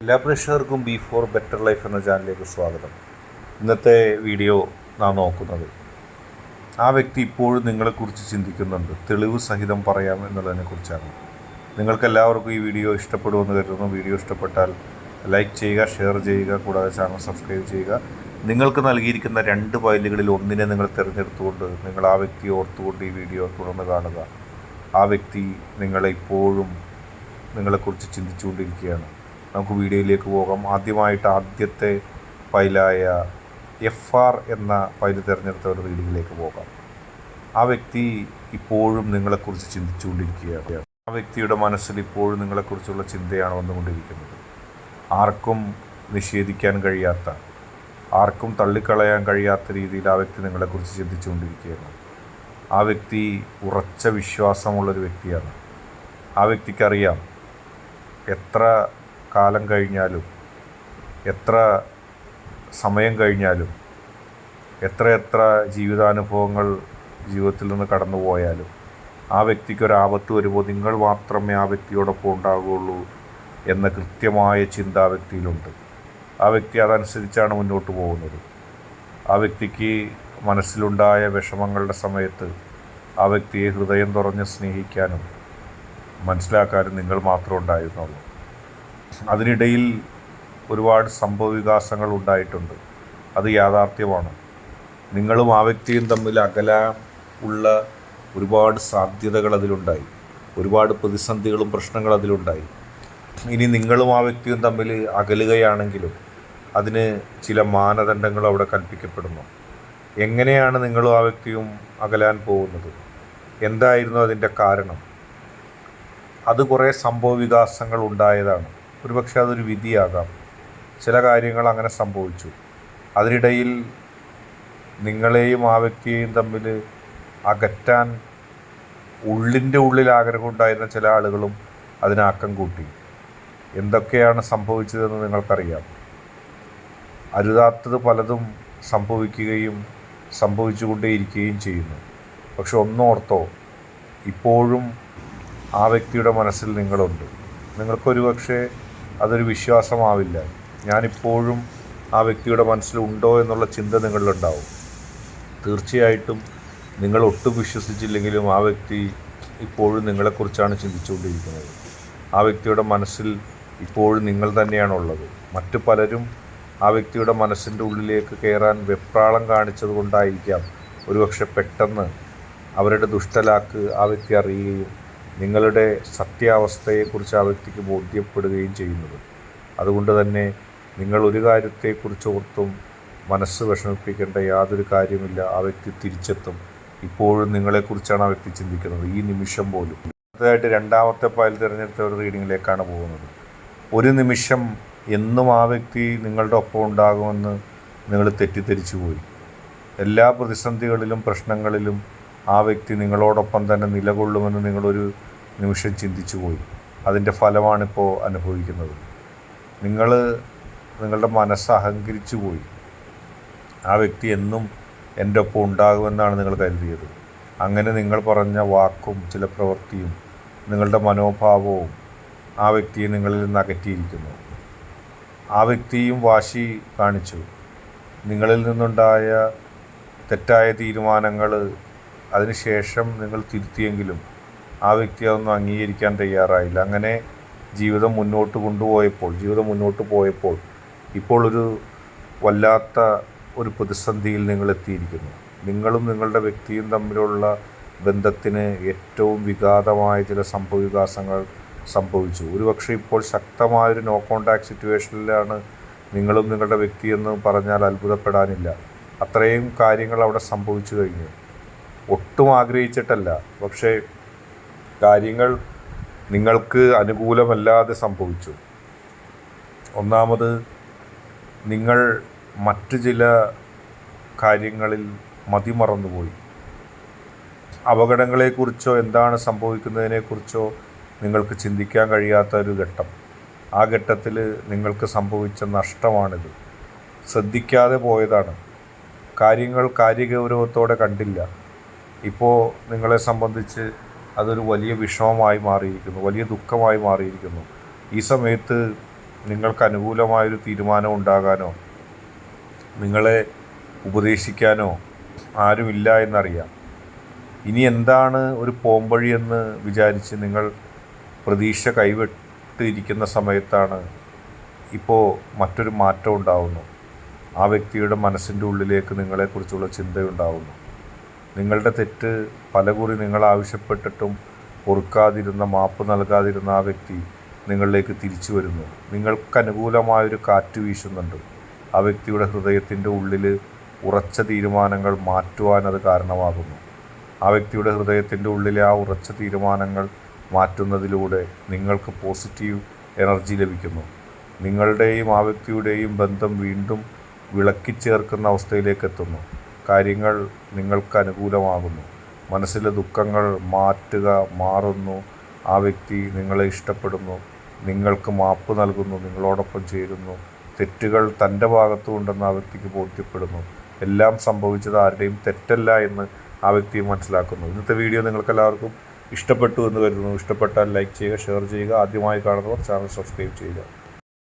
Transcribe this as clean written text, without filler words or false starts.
എല്ലാ പ്രേക്ഷകർക്കും B four better life എന്ന ചാനലിലേക്ക് സ്വാഗതം. ഇന്നത്തെ വീഡിയോ നാം നോക്കുന്നത് ആ വ്യക്തി ഇപ്പോഴും നിങ്ങളെക്കുറിച്ച് ചിന്തിക്കുന്നുണ്ട്, തെളിവ് സഹിതം പറയാം എന്നുള്ളതിനെക്കുറിച്ചാണ്. നിങ്ങൾക്കെല്ലാവർക്കും ഈ വീഡിയോ ഇഷ്ടപ്പെടുമെന്ന് കരുതുന്നു. വീഡിയോ ഇഷ്ടപ്പെട്ടാൽ ലൈക്ക് ചെയ്യുക, ഷെയർ ചെയ്യുക, കൂടാതെ ചാനൽ സബ്സ്ക്രൈബ് ചെയ്യുക. നിങ്ങൾക്ക് നൽകിയിരിക്കുന്ന 2 ഫയലുകളിൽ ഒന്നിനെ നിങ്ങൾ തിരഞ്ഞെടുത്തുകൊണ്ട് നിങ്ങൾ ആ വ്യക്തിയെ ഓർത്തുകൊണ്ട് ഈ വീഡിയോ തുടർന്ന് കാണുക. ആ വ്യക്തി ഇപ്പോഴും നിങ്ങളെക്കുറിച്ച് ചിന്തിച്ചുകൊണ്ടിരിക്കുകയാണ്. നമുക്ക് വീഡിയോയിലേക്ക് പോകാം. ആദ്യത്തെ ഫയലായ FR എന്ന ഫയൽ തിരഞ്ഞെടുത്ത ഒരു റീഡിങ്ങിലേക്ക് പോകാം. ആ വ്യക്തി ഇപ്പോഴും നിങ്ങളെക്കുറിച്ച് ചിന്തിച്ചുകൊണ്ടിരിക്കുകയാണ്. ആ വ്യക്തിയുടെ മനസ്സിൽ ഇപ്പോഴും നിങ്ങളെക്കുറിച്ചുള്ള ചിന്തയാണ് വന്നുകൊണ്ടിരിക്കുന്നത്. ആർക്കും നിഷേധിക്കാൻ കഴിയാത്ത, ആർക്കും തള്ളിക്കളയാൻ കഴിയാത്ത രീതിയിൽ ആ വ്യക്തി നിങ്ങളെക്കുറിച്ച് ചിന്തിച്ചുകൊണ്ടിരിക്കുകയാണ്. ആ വ്യക്തി ഉറച്ച വിശ്വാസമുള്ളൊരു വ്യക്തിയാണ്. ആ വ്യക്തിക്കറിയാം എത്ര കാലം കഴിഞ്ഞാലും, എത്ര സമയം കഴിഞ്ഞാലും, എത്ര ജീവിതാനുഭവങ്ങൾ ജീവിതത്തിൽ നിന്ന് കടന്നു പോയാലും ആ വ്യക്തിക്കൊരാപത്ത് വരുമ്പോൾ നിങ്ങൾ മാത്രമേ ആ വ്യക്തിയോടൊപ്പം ഉണ്ടാകുകയുള്ളൂ എന്ന കൃത്യമായ ചിന്ത ആ വ്യക്തിയിലുണ്ട്. ആ വ്യക്തി അതനുസരിച്ചാണ് മുന്നോട്ട് പോകുന്നത്. ആ വ്യക്തിക്ക് മനസ്സിലുണ്ടായ വിഷമങ്ങളുടെ സമയത്ത് ആ വ്യക്തിയെ ഹൃദയം തുറന്ന് സ്നേഹിക്കാനും മനസ്സിലാക്കാനും നിങ്ങൾ മാത്രമേ ഉണ്ടായിരുന്നുള്ളൂ. അതിനിടയിൽ ഒരുപാട് സംഭവവികാസങ്ങൾ ഉണ്ടായിട്ടുണ്ട്. അത് യാഥാർത്ഥ്യമാണ്. നിങ്ങളും ആ വ്യക്തിയും തമ്മിൽ അകലാൻ ഉള്ള ഒരുപാട് സാധ്യതകൾ അതിലുണ്ടായി. ഒരുപാട് പ്രതിസന്ധികളും പ്രശ്നങ്ങളും അതിലുണ്ടായി. ഇനി നിങ്ങളും ആ വ്യക്തിയും തമ്മിൽ അകലുകയാണെങ്കിലും അതിന് ചില മാനദണ്ഡങ്ങൾ അവിടെ കൽപ്പിക്കപ്പെടുന്നു. എങ്ങനെയാണ് നിങ്ങളും ആ വ്യക്തിയും അകലാൻ പോകുന്നത്? എന്തായിരുന്നു അതിൻ്റെ കാരണം? അത് കുറേ സംഭവവികാസങ്ങൾ ഉണ്ടായതാണ്. ഒരുപക്ഷെ അതൊരു വിധിയാകാം. ചില കാര്യങ്ങൾ അങ്ങനെ സംഭവിച്ചു. അതിനിടയിൽ നിങ്ങളെയും ആ വ്യക്തിയെയും തമ്മിൽ അകറ്റാൻ ഉള്ളിൻ്റെ ഉള്ളിൽ ആഗ്രഹമുണ്ടായിരുന്ന ചില ആളുകളും അതിനാക്കം കൂട്ടി. എന്തൊക്കെയാണ് സംഭവിച്ചതെന്ന് നിങ്ങൾക്കറിയാം. അരുതാത്തത് പലതും സംഭവിക്കുകയും സംഭവിച്ചുകൊണ്ടേയിരിക്കുകയും ചെയ്യുന്നു. പക്ഷെ ഒന്നോർത്തോ, ഇപ്പോഴും ആ വ്യക്തിയുടെ മനസ്സിൽ നിങ്ങളുണ്ട്. നിങ്ങൾക്കൊരു പക്ഷേ അതൊരു വിശ്വാസമാവില്ല. ഞാനിപ്പോഴും ആ വ്യക്തിയുടെ മനസ്സിലുണ്ടോ എന്നുള്ള ചിന്ത നിങ്ങളിലുണ്ടാവും. തീർച്ചയായിട്ടും നിങ്ങൾ ഒട്ടും വിശ്വസിച്ചില്ലെങ്കിലും ആ വ്യക്തി ഇപ്പോഴും നിങ്ങളെക്കുറിച്ചാണ് ചിന്തിച്ചുകൊണ്ടിരിക്കുന്നത്. ആ വ്യക്തിയുടെ മനസ്സിൽ ഇപ്പോഴും നിങ്ങൾ തന്നെയാണുള്ളത്. മറ്റു പലരും ആ വ്യക്തിയുടെ മനസ്സിൻ്റെ ഉള്ളിലേക്ക് കയറാൻ വെപ്രാളം കാണിച്ചത് കൊണ്ടായിരിക്കാം ഒരുപക്ഷെ പെട്ടെന്ന് അവരുടെ ദുഷ്ടലാക്ക് ആ വ്യക്തി അറിയുകയും നിങ്ങളുടെ സത്യാവസ്ഥയെക്കുറിച്ച് ആ വ്യക്തിക്ക് ബോധ്യപ്പെടുകയും ചെയ്യുന്നത്. അതുകൊണ്ട് തന്നെ നിങ്ങൾ ഒരു കാര്യത്തെക്കുറിച്ച് ഓർത്തും മനസ്സ് വിഷമിപ്പിക്കേണ്ട യാതൊരു കാര്യമില്ല. ആ വ്യക്തി തിരിച്ചെത്തും. ഇപ്പോഴും നിങ്ങളെക്കുറിച്ചാണ് ആ വ്യക്തി ചിന്തിക്കുന്നത്, ഈ നിമിഷം പോലും. അടുത്തതായിട്ട് 2ാമത്തെ ഫയൽ തിരഞ്ഞെടുത്ത ഒരു റീഡിങ്ങിലേക്കാണ് പോകുന്നത്. ഒരു നിമിഷം എന്നും ആ വ്യക്തി നിങ്ങളുടെ ഒപ്പം ഉണ്ടാകുമെന്ന് നിങ്ങൾ തെറ്റിദ്ധരിച്ചു പോയി. എല്ലാ പ്രതിസന്ധികളിലും പ്രശ്നങ്ങളിലും ആ വ്യക്തി നിങ്ങളോടൊപ്പം തന്നെ നിലകൊള്ളുമെന്ന് നിങ്ങളൊരു നിമിഷം ചിന്തിച്ചു പോയി. അതിൻ്റെ ഫലമാണിപ്പോൾ അനുഭവിക്കുന്നത്. നിങ്ങളുടെ മനസ്സ് അഹങ്കരിച്ചു പോയി. ആ വ്യക്തി എന്നും എൻ്റെ ഒപ്പം ഉണ്ടാകുമെന്നാണ് നിങ്ങൾ കരുതിയത്. അങ്ങനെ നിങ്ങൾ പറഞ്ഞ വാക്കും ചില പ്രവൃത്തിയും നിങ്ങളുടെ മനോഭാവവും ആ വ്യക്തിയെ നിങ്ങളിൽ നിന്ന് അകറ്റിയിരിക്കുന്നു. ആ വ്യക്തിയും വാശി കാണിച്ചു. നിങ്ങളിൽ നിന്നുണ്ടായ തെറ്റായ തീരുമാനങ്ങൾ അതിനുശേഷം നിങ്ങൾ തിരുത്തിയെങ്കിലും ആ വ്യക്തി അതൊന്നും അംഗീകരിക്കാൻ തയ്യാറായില്ല. അങ്ങനെ ജീവിതം മുന്നോട്ട് പോയപ്പോൾ ഇപ്പോൾ ഒരു വല്ലാത്ത ഒരു പ്രതിസന്ധിയിൽ നിങ്ങൾ എത്തിയിരിക്കുന്നു. നിങ്ങളും നിങ്ങളുടെ വ്യക്തിയും തമ്മിലുള്ള ബന്ധത്തിന് ഏറ്റവും വിഘാതമായ ചില സംഭവവികാസങ്ങൾ സംഭവിച്ചു. ഒരുപക്ഷെ ഇപ്പോൾ ശക്തമായൊരു നോ കോൺടാക്ട് സിറ്റുവേഷനിലാണ് നിങ്ങളും നിങ്ങളുടെ വ്യക്തിയെന്ന് പറഞ്ഞാൽ അത്ഭുതപ്പെടാനില്ല. അത്രയും കാര്യങ്ങൾ അവിടെ സംഭവിച്ചു കഴിഞ്ഞു. ഒട്ടും ആഗ്രഹിച്ചിട്ടല്ല, പക്ഷേ കാര്യങ്ങൾ നിങ്ങൾക്ക് അനുകൂലമല്ലാതെ സംഭവിച്ചു. ഒന്നാമത്, നിങ്ങൾ മറ്റു ചില കാര്യങ്ങളിൽ മതിമറന്നുപോയി. അപകടങ്ങളെക്കുറിച്ചോ എന്താണ് സംഭവിക്കുന്നതിനെക്കുറിച്ചോ നിങ്ങൾക്ക് ചിന്തിക്കാൻ കഴിയാത്ത ഒരു ഘട്ടം. ആ ഘട്ടത്തിൽ നിങ്ങൾക്ക് സംഭവിച്ച നഷ്ടമാണിത്. ശ്രദ്ധിക്കാതെ പോയതാണ്. കാര്യങ്ങൾ കാര്യഗൗരവത്തോടെ കണ്ടില്ല. ഇപ്പോൾ നിങ്ങളെ സംബന്ധിച്ച് അതൊരു വലിയ വിഷമമായി മാറിയിരിക്കുന്നു, വലിയ ദുഃഖമായി മാറിയിരിക്കുന്നു. ഈ സമയത്ത് നിങ്ങൾക്ക് അനുകൂലമായൊരു തീരുമാനം ഉണ്ടാകാനോ നിങ്ങളെ ഉപദേശിക്കാനോ ആരുമില്ല എന്നറിയാം. ഇനി എന്താണ് ഒരു പോംവഴിയെന്ന് വിചാരിച്ച് നിങ്ങൾ പ്രതീക്ഷ കൈവിട്ടിരിക്കുന്ന സമയത്താണ് ഇപ്പോൾ മറ്റൊരു മാറ്റം ഉണ്ടാവുന്നു. ആ വ്യക്തിയുടെ മനസ്സിൻ്റെ ഉള്ളിലേക്ക് നിങ്ങളെക്കുറിച്ചുള്ള ചിന്തയുണ്ടാവുന്നു. നിങ്ങളുടെ തെറ്റ് പലകുറി നിങ്ങൾ ആവശ്യപ്പെട്ടിട്ടും പൊറുക്കാതിരുന്ന, മാപ്പ് നൽകാതിരുന്ന ആ വ്യക്തി നിങ്ങളിലേക്ക് തിരിച്ചു വരുന്നു. നിങ്ങൾക്ക് അനുകൂലമായൊരു കാറ്റ് വീശുന്നുണ്ട്. ആ വ്യക്തിയുടെ ഹൃദയത്തിൻ്റെ ഉള്ളിൽ ഉറച്ച തീരുമാനങ്ങൾ മാറ്റുവാൻ അത് കാരണമാകുന്നു. ആ വ്യക്തിയുടെ ഹൃദയത്തിൻ്റെ ഉള്ളിലെ ആ ഉറച്ച തീരുമാനങ്ങൾ മാറ്റുന്നതിലൂടെ നിങ്ങൾക്ക് പോസിറ്റീവ് എനർജി ലഭിക്കുന്നു. നിങ്ങളുടെയും ആ വ്യക്തിയുടെയും ബന്ധം വീണ്ടും വിളക്കിച്ചേർക്കുന്ന അവസ്ഥയിലേക്ക് എത്തുന്നു. കാര്യങ്ങൾ നിങ്ങൾക്ക് അനുകൂലമാകുന്നു. മനസ്സിലെ ദുഃഖങ്ങൾ മാറുന്നു. ആ വ്യക്തി നിങ്ങളെ ഇഷ്ടപ്പെടുന്നു, നിങ്ങൾക്ക് മാപ്പ് നൽകുന്നു, നിങ്ങളോടൊപ്പം ചേരുന്നു. തെറ്റുകൾ തൻ്റെ ഭാഗത്തുണ്ടെന്ന് ആ വ്യക്തിക്ക് ബോധ്യപ്പെടുന്നു. എല്ലാം സംഭവിച്ചത് ആരുടെയും തെറ്റല്ല എന്ന് ആ വ്യക്തി മനസ്സിലാക്കുന്നു. ഇന്നത്തെ വീഡിയോ നിങ്ങൾക്കെല്ലാവർക്കും ഇഷ്ടപ്പെട്ടു എന്ന് കരുതുന്നു. ഇഷ്ടപ്പെട്ടാൽ ലൈക്ക് ചെയ്യുക, ഷെയർ ചെയ്യുക. ആദ്യമായി കാണുന്നവർ ചാനൽ സബ്സ്ക്രൈബ് ചെയ്യുക.